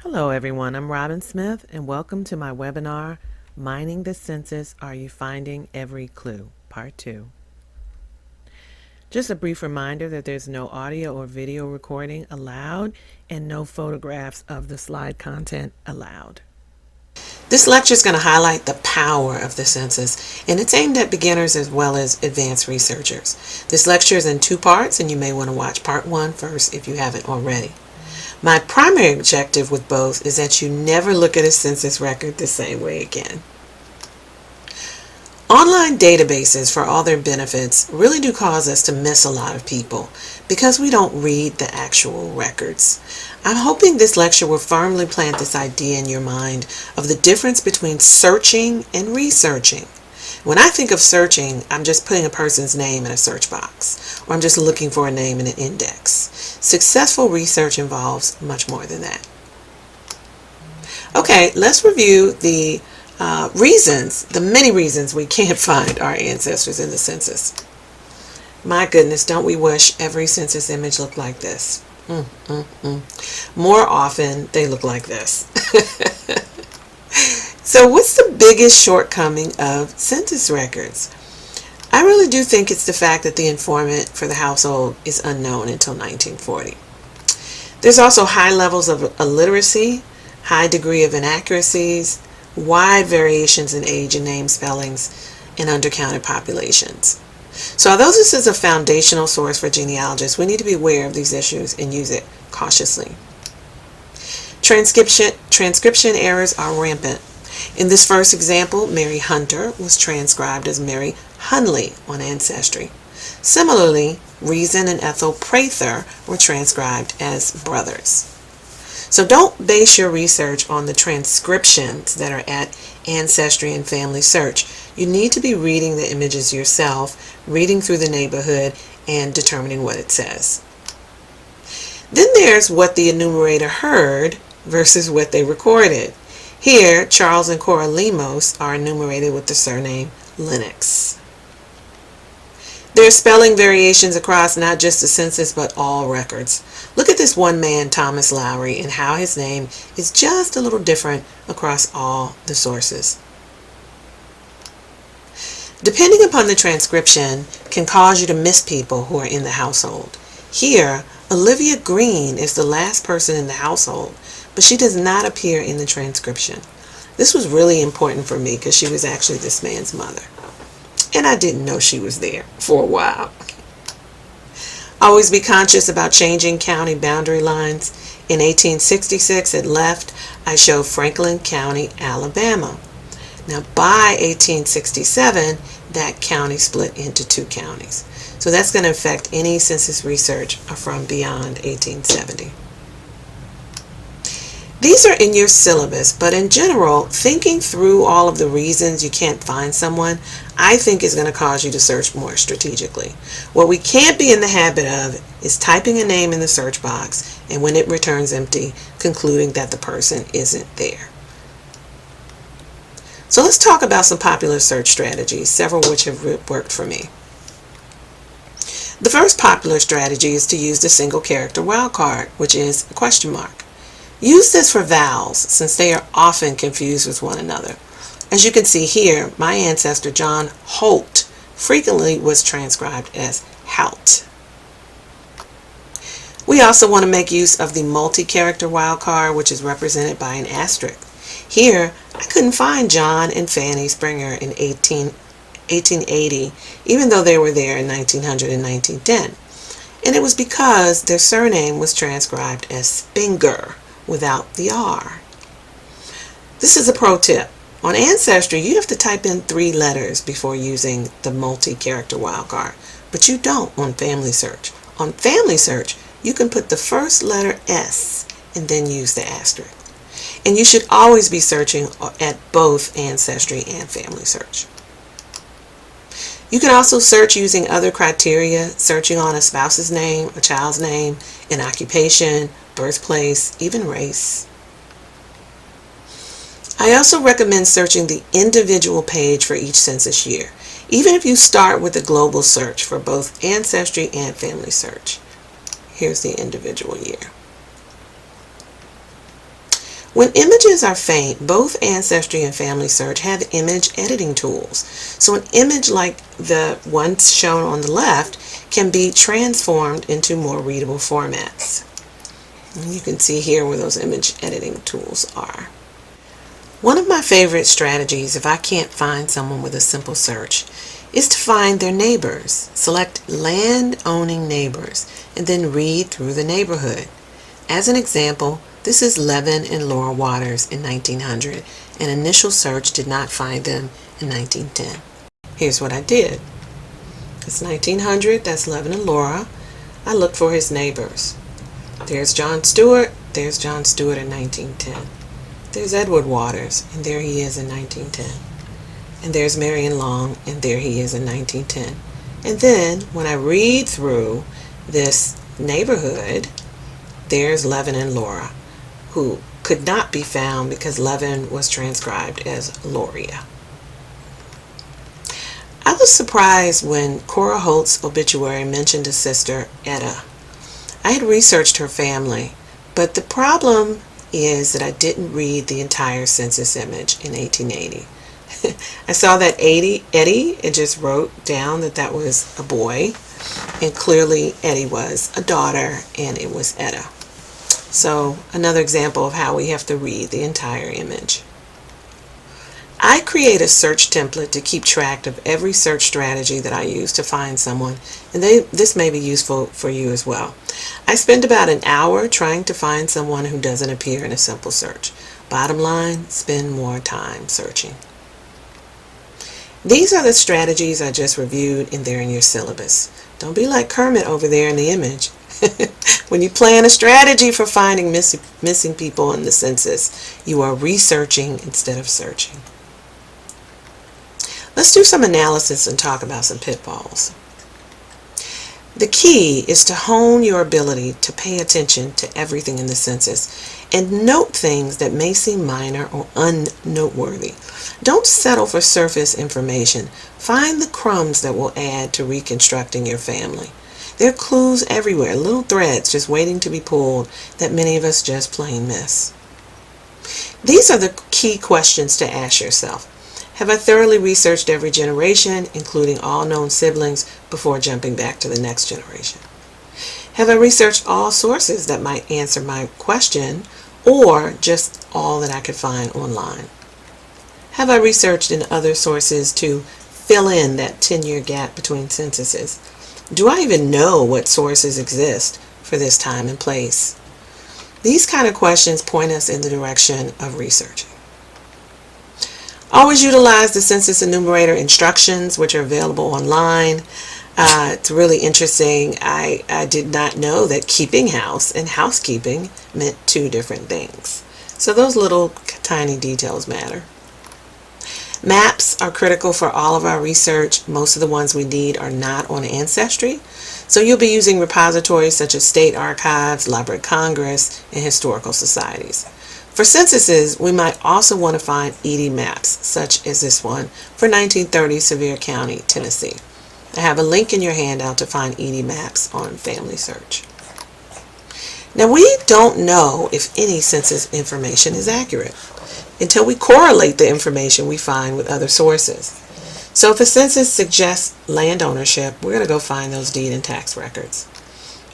Hello everyone, I'm Robin Smith and welcome to my webinar, Mining the Census, Are You Finding Every Clue? Part 2. Just a brief reminder that there's no audio or video recording allowed and no photographs of the slide content allowed. This lecture is going to highlight the power of the census, and it's aimed at beginners as well as advanced researchers. This lecture is in 2 parts, and you may want to watch part 1 first if you haven't already. My primary objective with both is that you never look at a census record the same way again. Online databases, for all their benefits, really do cause us to miss a lot of people because we don't read the actual records. I'm hoping this lecture will firmly plant this idea in your mind of the difference between searching and researching. When I think of searching, I'm just putting a person's name in a search box, or I'm just looking for a name in an index. Successful research involves much more than that. Okay, let's review the many reasons we can't find our ancestors in the census. My goodness, don't we wish every census image looked like this? More often, they look like this. So what's the biggest shortcoming of census records? I really do think it's the fact that the informant for the household is unknown until 1940. There's also high levels of illiteracy, high degree of inaccuracies, wide variations in age and name spellings, and undercounted populations. So although this is a foundational source for genealogists, we need to be aware of these issues and use it cautiously. Transcription errors are rampant. In this first example, Mary Hunter was transcribed as Mary Hunley on Ancestry. Similarly, Reason and Ethel Prather were transcribed as brothers. So don't base your research on the transcriptions that are at Ancestry and Family Search. You need to be reading the images yourself, reading through the neighborhood, and determining what it says. Then there's what the enumerator heard versus what they recorded. Here, Charles and Cora Lemos are enumerated with the surname Lennox. There are spelling variations across not just the census but all records. Look at this one man, Thomas Lowry, and how his name is just a little different across all the sources. Depending upon the transcription can cause you to miss people who are in the household. Here, Olivia Green is the last person in the household, but she does not appear in the transcription. This was really important for me because she was actually this man's mother. And I didn't know she was there for a while. Always be conscious about changing county boundary lines. In 1866 at left, I show Franklin County, Alabama. Now by 1867, that county split into 2 counties. So that's going to affect any census research from beyond 1870. These are in your syllabus, but in general, thinking through all of the reasons you can't find someone, I think is going to cause you to search more strategically. What we can't be in the habit of is typing a name in the search box and when it returns empty, concluding that the person isn't there. So let's talk about some popular search strategies, several which have worked for me. The first popular strategy is to use the single character wildcard, which is a question mark. Use this for vowels since they are often confused with one another. As you can see here, my ancestor John Holt frequently was transcribed as Hout. We also want to make use of the multi-character wildcard, which is represented by an asterisk. Here, I couldn't find John and Fanny Springer in 1880, even though they were there in 1900 and 1910. And it was because their surname was transcribed as Spinger without the R. This is a pro tip. On Ancestry, you have to type in 3 letters before using the multi-character wildcard, but you don't on Family Search. On Family Search, you can put the first letter S and then use the asterisk. And you should always be searching at both Ancestry and Family Search. You can also search using other criteria, searching on a spouse's name, a child's name, an occupation, birthplace, even race. I also recommend searching the individual page for each census year, even if you start with a global search for both Ancestry and Family Search. Here's the individual year. When images are faint, both Ancestry and Family Search have image editing tools. So an image like the one shown on the left can be transformed into more readable formats. And you can see here where those image editing tools are. One of my favorite strategies if I can't find someone with a simple search is to find their neighbors. Select land-owning neighbors and then read through the neighborhood. As an example, this is Levin and Laura Waters in 1900. An initial search did not find them in 1910. Here's what I did. It's 1900, that's Levin and Laura. I looked for his neighbors. There's John Stewart, there's John Stewart in 1910. There's Edward Waters, and there he is in 1910. And there's Marion Long, and there he is in 1910. And then, when I read through this neighborhood, there's Levin and Laura, who could not be found because Levin was transcribed as Loria. I was surprised when Cora Holt's obituary mentioned a sister, Etta. I had researched her family, but the problem is that I didn't read the entire census image in 1880. I saw that Eddie, it just wrote down that that was a boy, and clearly Eddie was a daughter, and it was Etta. So another example of how we have to read the entire image. I create a search template to keep track of every search strategy that I use to find someone, and this may be useful for you as well. I spend about an hour trying to find someone who doesn't appear in a simple search. Bottom line, spend more time searching. These are the strategies I just reviewed, and they're in your syllabus. Don't be like Kermit over there in the image. When you plan a strategy for finding missing people in the census, you are researching instead of searching. Let's do some analysis and talk about some pitfalls. The key is to hone your ability to pay attention to everything in the census and note things that may seem minor or unnoteworthy. Don't settle for surface information. Find the crumbs that will add to reconstructing your family. There are clues everywhere, little threads just waiting to be pulled that many of us just plain miss. These are the key questions to ask yourself. Have I thoroughly researched every generation, including all known siblings, before jumping back to the next generation? Have I researched all sources that might answer my question, or just all that I could find online? Have I researched in other sources to fill in that 10-year gap between censuses? Do I even know what sources exist for this time and place? These kind of questions point us in the direction of researching. Always utilize the census enumerator instructions, which are available online. It's really interesting. I did not know that keeping house and housekeeping meant two different things. So those little tiny details matter. Maps are critical for all of our research. Most of the ones we need are not on Ancestry. So you'll be using repositories such as state archives, Library of Congress, and historical societies. For censuses, we might also want to find ED maps, such as this one for 1930 Sevier County, Tennessee. I have a link in your handout to find ED maps on Family Search. Now, we don't know if any census information is accurate until we correlate the information we find with other sources. So if a census suggests land ownership, we're going to go find those deed and tax records.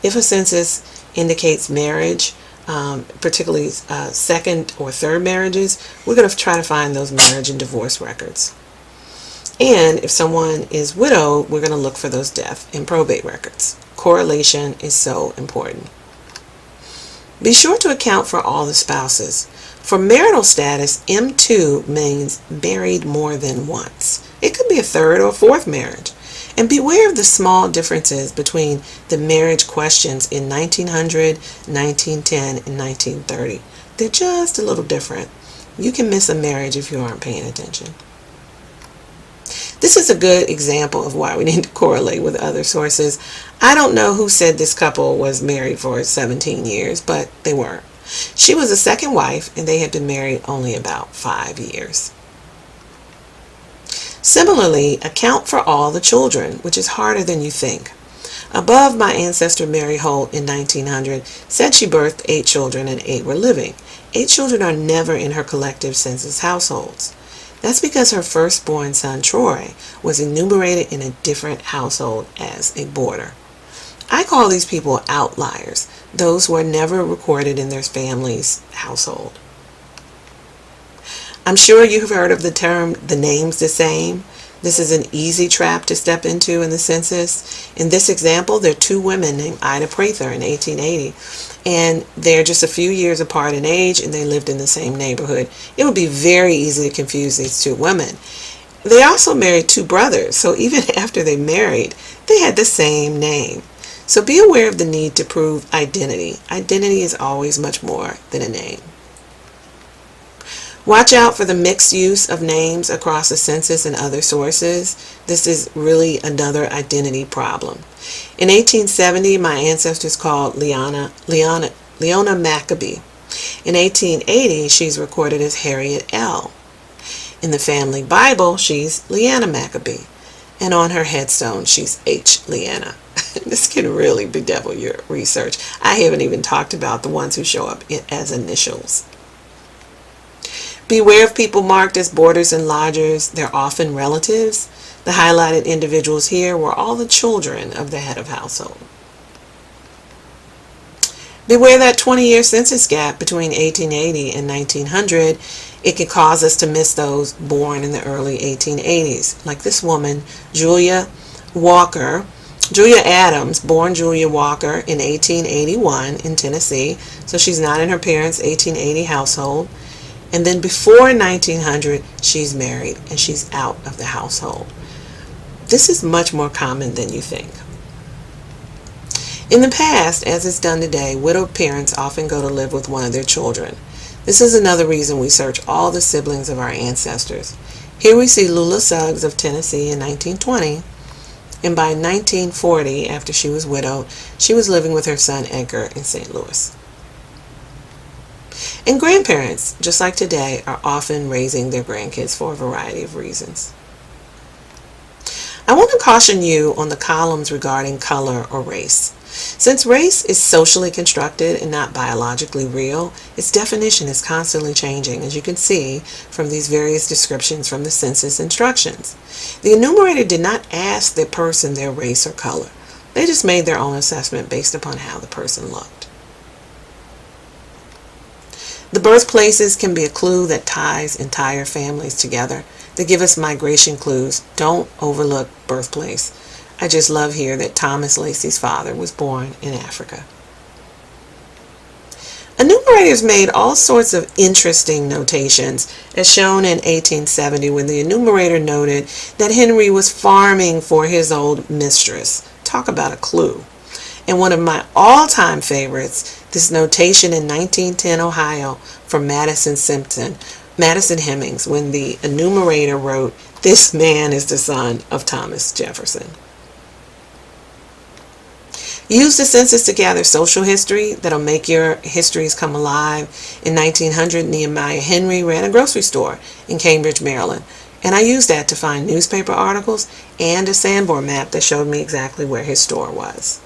If a census indicates marriage, particularly second or third marriages, we're going to try to find those marriage and divorce records. And if someone is widowed, we're going to look for those death and probate records. Correlation is so important. Be sure to account for all the spouses. For marital status, M2 means married more than once. It could be a third or fourth marriage. And beware of the small differences between the marriage questions in 1900, 1910, and 1930. They're just a little different. You can miss a marriage if you aren't paying attention. This is a good example of why we need to correlate with other sources. I don't know who said this couple was married for 17 years, but they weren't. She was a second wife, and they had been married only about 5 years. Similarly, account for all the children, which is harder than you think. Above, my ancestor Mary Holt in 1900 said she birthed 8 children and 8 were living. 8 children are never in her collective census households. That's because her firstborn son Troy was enumerated in a different household as a boarder. I call these people outliers, those who are never recorded in their family's household. I'm sure you've heard of the term, the name's the same. This is an easy trap to step into in the census. In this example, there are 2 women named Ida Prather in 1880, and they're just a few years apart in age, and they lived in the same neighborhood. It would be very easy to confuse these 2 women. They also married 2 brothers, so even after they married, they had the same name. So be aware of the need to prove identity. Identity is always much more than a name. Watch out for the mixed use of names across the census and other sources. This is really another identity problem. In 1870, my ancestors called Leona Maccabee. In 1880, she's recorded as Harriet L. In the family Bible, she's Leanna Maccabee. And on her headstone, she's H. Leanna. This can really bedevil your research. I haven't even talked about the ones who show up as initials. Beware of people marked as boarders and lodgers. They're often relatives. The highlighted individuals here were all the children of the head of household. Beware that 20-year census gap between 1880 and 1900. It can cause us to miss those born in the early 1880s, like this woman, Julia Adams, born Julia Walker in 1881 in Tennessee, so she's not in her parents' 1880 household. And then before 1900, she's married and she's out of the household. This is much more common than you think. In the past, as it's done today, widowed parents often go to live with one of their children. This is another reason we search all the siblings of our ancestors. Here we see Lula Suggs of Tennessee in 1920, and by 1940, after she was widowed, she was living with her son Edgar in St. Louis. And grandparents, just like today, are often raising their grandkids for a variety of reasons. I want to caution you on the columns regarding color or race. Since race is socially constructed and not biologically real, its definition is constantly changing, as you can see from these various descriptions from the census instructions. The enumerator did not ask the person their race or color. They just made their own assessment based upon how the person looked. The birthplaces can be a clue that ties entire families together. They give us migration clues. Don't overlook birthplace. I just love here that Thomas Lacey's father was born in Africa. Enumerators made all sorts of interesting notations, as shown in 1870 when the enumerator noted that Henry was farming for his old mistress. Talk about a clue. And one of my all-time favorites, this notation in 1910 Ohio from Madison Hemings, when the enumerator wrote, "This man is the son of Thomas Jefferson." Use the census to gather social history that'll make your histories come alive. In 1900, Nehemiah Henry ran a grocery store in Cambridge, Maryland, and I used that to find newspaper articles and a Sanborn map that showed me exactly where his store was.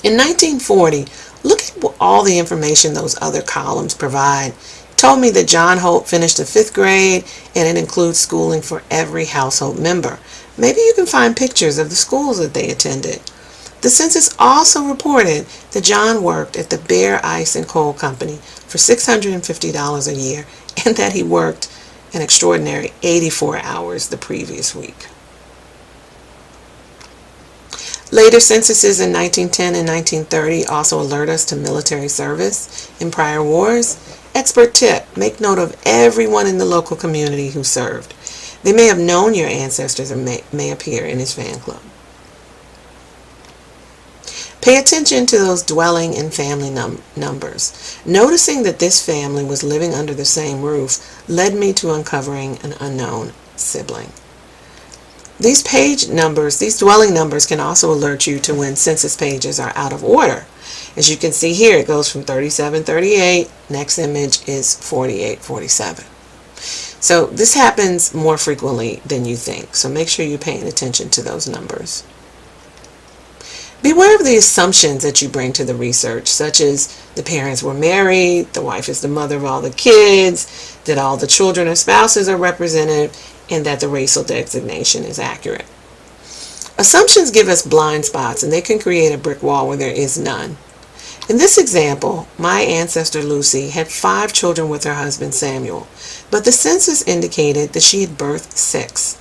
In 1940, look at all the information those other columns provide. It told me that John Holt finished the 5th grade, and it includes schooling for every household member. Maybe you can find pictures of the schools that they attended. The census also reported that John worked at the Bear Ice and Coal Company for $650 a year, and that he worked an extraordinary 84 hours the previous week. Later censuses in 1910 and 1930 also alert us to military service in prior wars. Expert tip: make note of everyone in the local community who served. They may have known your ancestors and may appear in his fan club. Pay attention to those dwelling and family numbers. Noticing that this family was living under the same roof led me to uncovering an unknown sibling. These dwelling numbers can also alert you to when census pages are out of order. As you can see here, it goes from 3738, next image is 4847. So this happens more frequently than you think, so make sure you're paying attention to those numbers. Beware of the assumptions that you bring to the research, such as the parents were married, the wife is the mother of all the kids, that all the children or spouses are represented, and that the racial designation is accurate. Assumptions give us blind spots, and they can create a brick wall where there is none. In this example, my ancestor Lucy had 5 children with her husband Samuel, but the census indicated that she had birthed 6.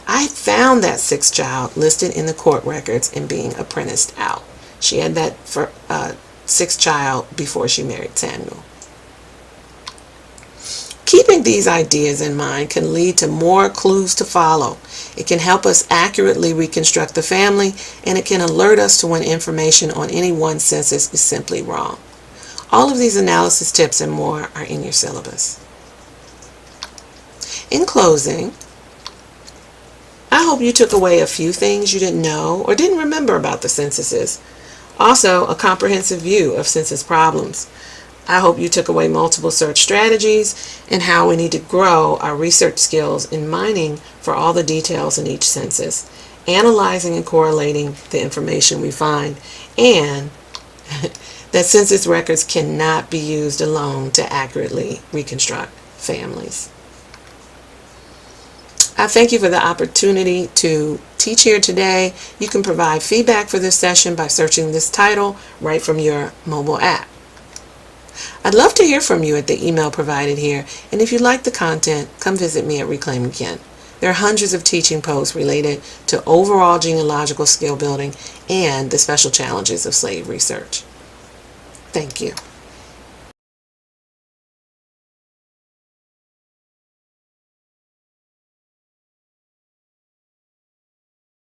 I found that 6th child listed in the court records and being apprenticed out. She had that 6th child before she married Samuel. Keeping these ideas in mind can lead to more clues to follow. It can help us accurately reconstruct the family, and it can alert us to when information on any one census is simply wrong. All of these analysis tips and more are in your syllabus. In closing, I hope you took away a few things you didn't know or didn't remember about the censuses. Also, a comprehensive view of census problems. I hope you took away multiple search strategies and how we need to grow our research skills in mining for all the details in each census, analyzing and correlating the information we find, and that census records cannot be used alone to accurately reconstruct families. I thank you for the opportunity to teach here today. You can provide feedback for this session by searching this title right from your mobile app. I'd love to hear from you at the email provided here, and if you like the content, come visit me at Reclaiming Kent. There are hundreds of teaching posts related to overall genealogical skill building and the special challenges of slave research. Thank you.